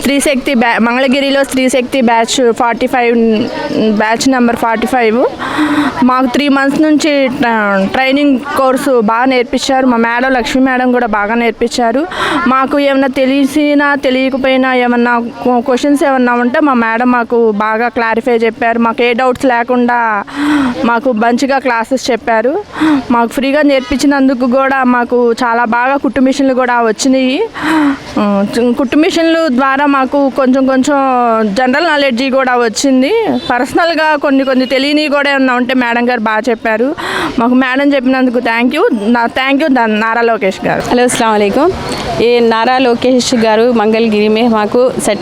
స్త్రీశక్తి మంగళగిరిలో Stree Shakti batch 45 batch number 45. మాకు 3 months నుంచి ట్రైనింగ్ కోర్సు బాగా నేర్పించారు. మా మేడం లక్ష్మీ మేడం కూడా బాగా నేర్పించారు. మాకు ఏమన్నా తెలిసినా తెలియకపోయినా ఏమన్నా క్వశ్చన్స్ ఏమన్నా ఉంటే మా మేడం మాకు బాగా క్లారిఫై చెప్పారు. మాకు ఏ డౌట్స్ లేకుండా మాకు మంచిగా క్లాసెస్ చెప్పారు. మాకు ఫ్రీగా నేర్పించినందుకు కూడా మాకు చాలా బాగా కుట్టు మిషన్లు కూడా వచ్చినాయి. కుట్టు మిషన్లు ద్వారా మాకు కొంచెం జనరల్ నాలెడ్జీ కూడా వచ్చింది. పర్సనల్గా కొన్ని తెలియనివి కూడా ఏమన్నా ఉంటే మేడం గారు బాగా చెప్పారు. మాకు మేడం చెప్పినందుకు థ్యాంక్ యూ नारा लोकेश गारू. हेलो अस्सलाम वालेकुम. ये नारा लोकेश गारू मंगलगिरी में हमारे सेट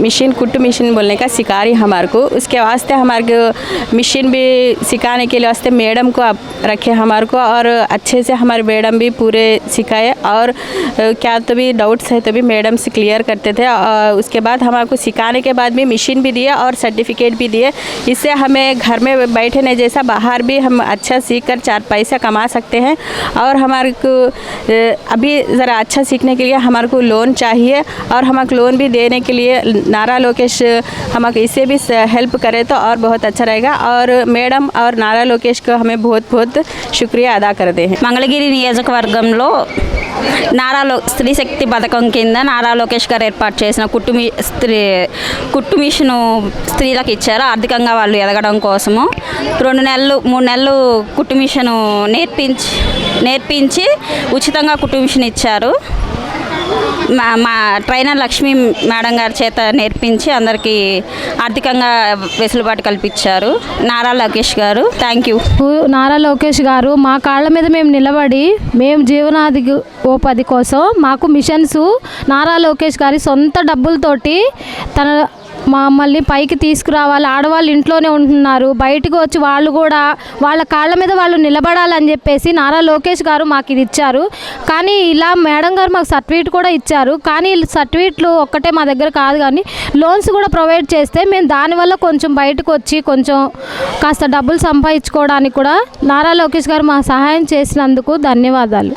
मशीन कुट्टू मशीन बोलने का सिखा रही हमारे को. उसके वास्ते हमारे को मशीन भी सिखाने के लिए वास्ते मैडम को आप रखे हमारे को और अच्छे से हमारे मैडम भी पूरे सिखाए और क्या तो भी डाउट्स है तो भी मैडम से क्लियर करते थे. उसके बाद हमारे को सिखाने के बाद भी मशीन भी दिए और सर्टिफिकेट भी दिए. इससे हमें घर में बैठे नहीं जैसा बाहर भी हम अच्छा सीख कर 4 पैसा कमा सकते हैं. और हमारे को अभी ज़रा अच्छा सीखने के लिए हमारे को लोन चाहिए और हमारे लोन भी देने के लिए नारा लोकेश हमारे इससे भी हेल्प करे तो और बहुत अच्छा रहेगा. और मैडम और नारा लोकेश को हमें बहुत शुक्रिया अदा करते हैं. మంగళగిరి నియోజకవర్గంలో స్త్రీ శక్తి పథకం కింద నారా లోకేష్ గారు ఏర్పాటు చేసిన కుట్టు మిషను స్త్రీలకు ఇచ్చారు. ఆర్థికంగా వాళ్ళు ఎదగడం కోసము 2 నెలలు 3 నెలలు కుట్టు మిషను నేర్పించి ఉచితంగా కుట్టు మిషన్ ఇచ్చారు. మా ట్రైనర్ లక్ష్మీ మేడం గారి చేత నేర్పించి అందరికీ ఆర్థికంగా వెసులుబాటు కల్పించారు నారా లోకేష్ గారు. Thank you. నారా లోకేష్ గారు మా కాళ్ళ మీద మేము నిలబడి మేము జీవనోపాధి కోసం మాకు మిషన్స్ నారా లోకేష్ గారి సొంత డబ్బులతోటి తన మమ్మల్ని పైకి తీసుకురావాలి. ఆడవాళ్ళు ఇంట్లోనే ఉంటున్నారు, బయటకు వచ్చి వాళ్ళు కూడా వాళ్ళ కాళ్ళ మీద వాళ్ళు నిలబడాలని చెప్పేసి నారా లోకేష్ గారు మాకు ఇది ఇచ్చారు. కానీ ఇలా మేడం గారు మాకు సర్టిఫికేట్ కూడా ఇచ్చారు. కానీ సర్టిఫికేట్లు ఒక్కటే మా దగ్గర కాదు, కానీ లోన్స్ కూడా ప్రొవైడ్ చేస్తే మేము దానివల్ల కొంచెం బయటకు వచ్చి కొంచెం కాస్త డబ్బులు సంపాదించుకోవడానికి కూడా నారా లోకేష్ గారు మా సహాయం చేసినందుకు ధన్యవాదాలు.